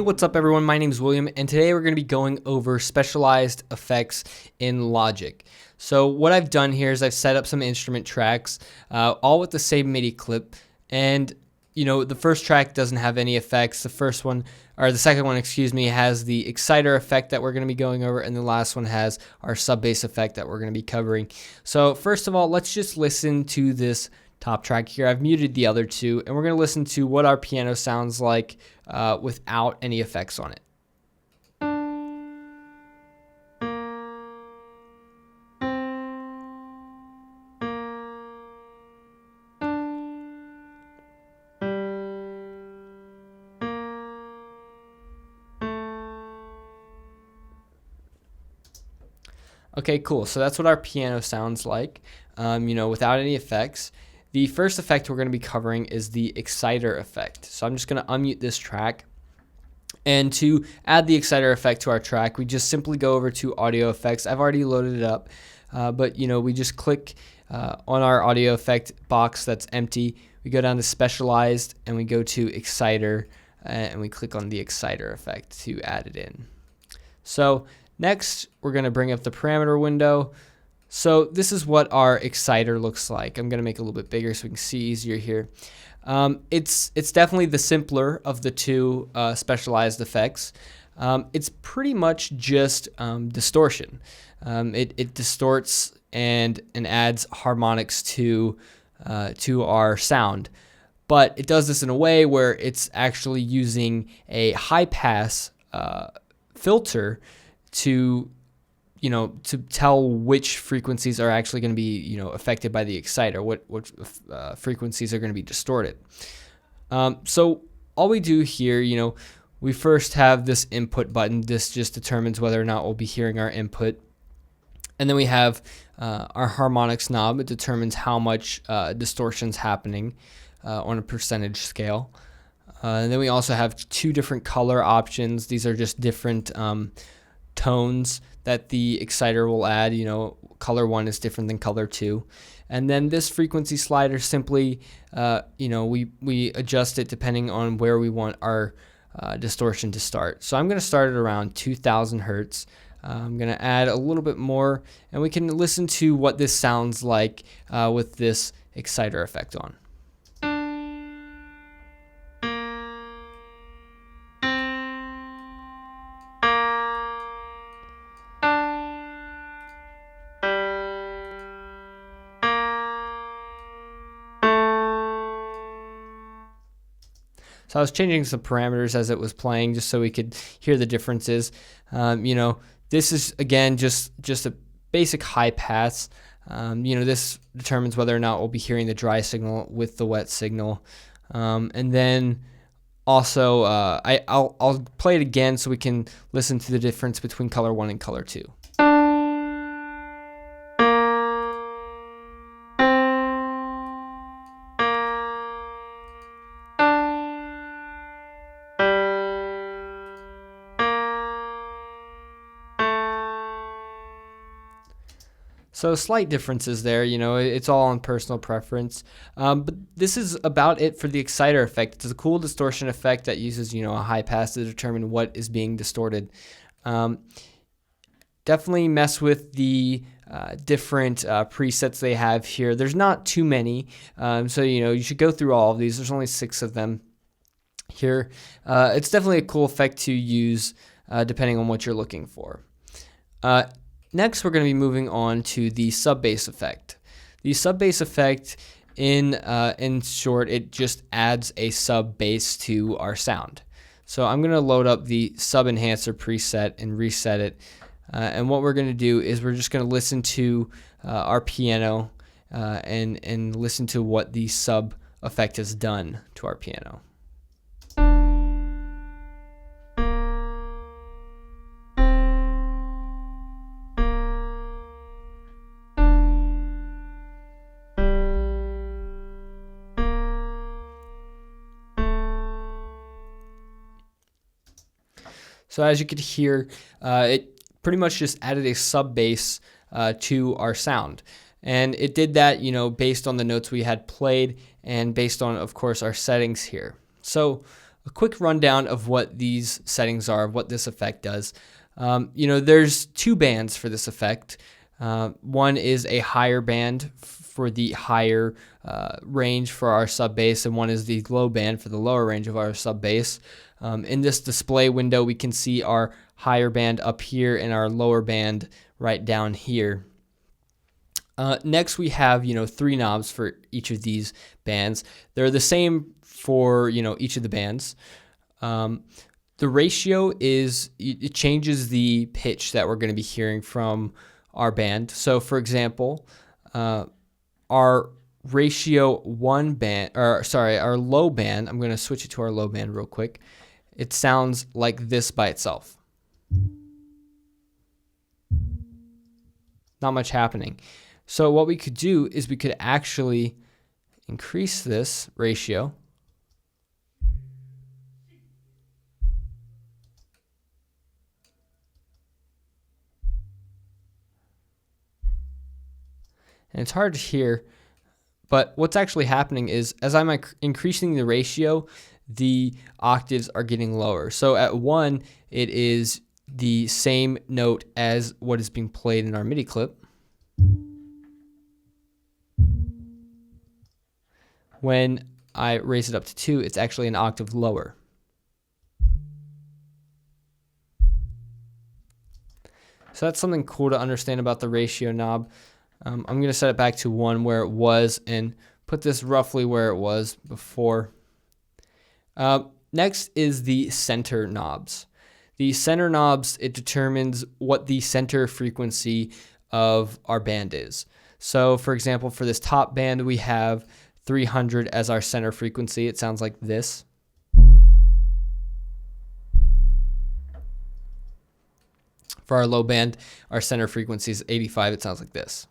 Hey, what's up everyone? My name is William, and today we're going to be going over specialized effects in Logic. So what I've done here is I've set up some instrument tracks, all with the same MIDI clip, and the first track doesn't have any effects. The second one, has the exciter effect that we're going to be going over, and the last one has our sub bass effect that we're going to be covering. So first of all, let's just listen to this top track here. I've muted the other two, and we're going to listen to what our piano sounds like without any effects on it. Okay, cool. So that's what our piano sounds like, without any effects. The first effect we're going to be covering is the exciter effect. So I'm just going to unmute this track. And to add the exciter effect to our track, we just simply go over to audio effects. I've already loaded it up, but we just click on our audio effect box that's empty. We go down to specialized and we go to exciter and we click on the exciter effect to add it in. So next, we're going to bring up the parameter window. So this is what our exciter looks like. I'm going to make it a little bit bigger so we can see easier here. It's definitely the simpler of the two specialized effects. It's pretty much just distortion. It distorts and adds harmonics to our sound. But it does this in a way where it's actually using a high pass filter to tell which frequencies are actually going to be, affected by the exciter, what frequencies are going to be distorted. So all we do here, we first have this input button. This just determines whether or not we'll be hearing our input. And then we have our harmonics knob. It determines how much distortion's happening on a percentage scale. And then we also have two different color options. These are just different tones that the exciter will add. Color 1 is different than color 2. And then this frequency slider simply, we adjust it depending on where we want our distortion to start. So I'm going to start at around 2000 hertz. I'm going to add a little bit more, and we can listen to what this sounds like with this exciter effect on. So I was changing some parameters as it was playing just so we could hear the differences. This is, again, just a basic high pass. This determines whether or not we'll be hearing the dry signal with the wet signal. And then also, I'll play it again so we can listen to the difference between color 1 and color 2. So slight differences there, it's all on personal preference. But this is about it for the exciter effect. It's a cool distortion effect that uses, a high pass to determine what is being distorted. Definitely mess with the different presets they have here. There's not too many, so you should go through all of these. There's only 6 of them here. It's definitely a cool effect to use depending on what you're looking for. Next, we're going to be moving on to the sub bass effect. The sub bass effect, in short, it just adds a sub bass to our sound. So I'm going to load up the sub enhancer preset and reset it. And what we're going to do is we're just going to listen to our piano and listen to what the sub effect has done to our piano. So as you could hear, it pretty much just added a sub bass to our sound. And it did that, based on the notes we had played and based on, of course, our settings here. So a quick rundown of what these settings are, what this effect does. There's two bands for this effect. One is a higher band for the higher range for our sub bass, and one is the low band for the lower range of our sub bass. In this display window, we can see our higher band up here and our lower band right down here. Next, we have three knobs for each of these bands. They're the same for each of the bands. The ratio it changes the pitch that we're going to be hearing from our band. So, for example, our ratio our low band. I'm going to switch it to our low band real quick. It sounds like this by itself. Not much happening. So what we could do is we could actually increase this ratio. And it's hard to hear, but what's actually happening is as I'm increasing the ratio, the octaves are getting lower. So at 1, it is the same note as what is being played in our MIDI clip. When I raise it up to 2, it's actually an octave lower. So that's something cool to understand about the ratio knob. I'm going to set it back to 1 where it was and put this roughly where it was before. Next is the center knobs. The center knobs, it determines what the center frequency of our band is. So for example, for this top band, we have 300 as our center frequency. It sounds like this. For our low band, our center frequency is 85. It sounds like this.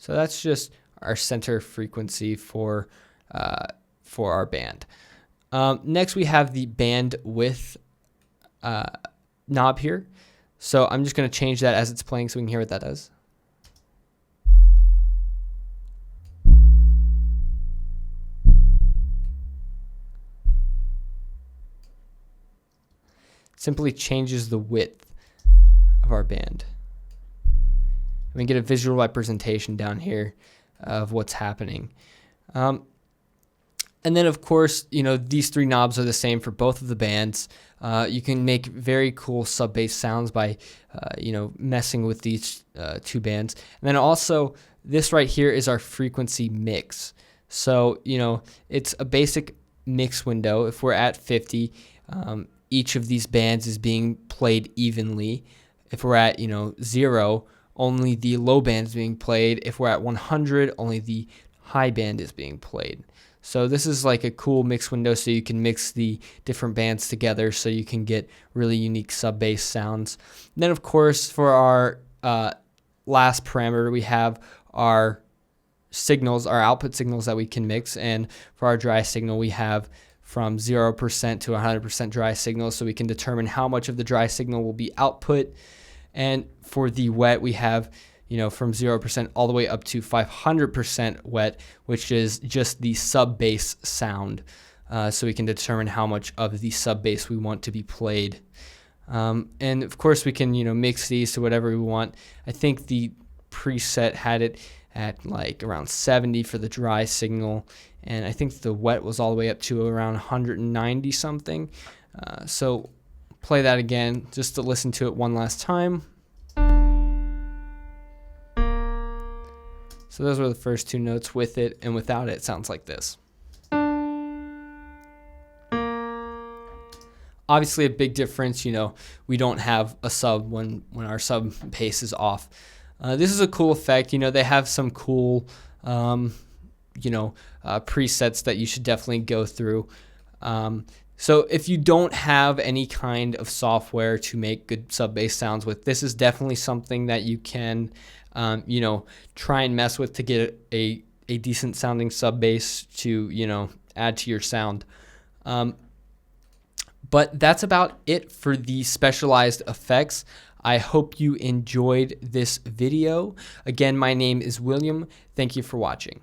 So that's just our center frequency for our band. Next, we have the band width knob here. So I'm just going to change that as it's playing so we can hear what that does. Simply changes the width of our band. We get a visual representation down here of what's happening. And then, of course, these three knobs are the same for both of the bands. You can make very cool sub bass sounds by, messing with these two bands. And then also, this right here is our frequency mix. So, it's a basic mix window. If we're at 50, each of these bands is being played evenly. If we're at 0, only the low band is being played. If we're at 100, only the high band is being played. So this is like a cool mix window, so you can mix the different bands together so you can get really unique sub bass sounds. And then of course for our last parameter, we have our signals, our output signals that we can mix. And for our dry signal, we have from 0% to 100% dry signal, so we can determine how much of the dry signal will be output. And for the wet, we have from 0% all the way up to 500% wet, which is just the sub bass sound. So we can determine how much of the sub bass we want to be played. And of course, we can mix these to whatever we want. I think the preset had it at like around 70 for the dry signal, and I think the wet was all the way up to around 190 something. So play that again just to listen to it one last time. So those were the first two notes. With it and without it, it sounds like this. Obviously a big difference, we don't have a sub when our sub bass is off. This is a cool effect. They have some cool, presets that you should definitely go through. So if you don't have any kind of software to make good sub bass sounds with, this is definitely something that you can, try and mess with to get a decent sounding sub bass to, add to your sound. But that's about it for the specialized effects. I hope you enjoyed this video. Again, my name is William. Thank you for watching.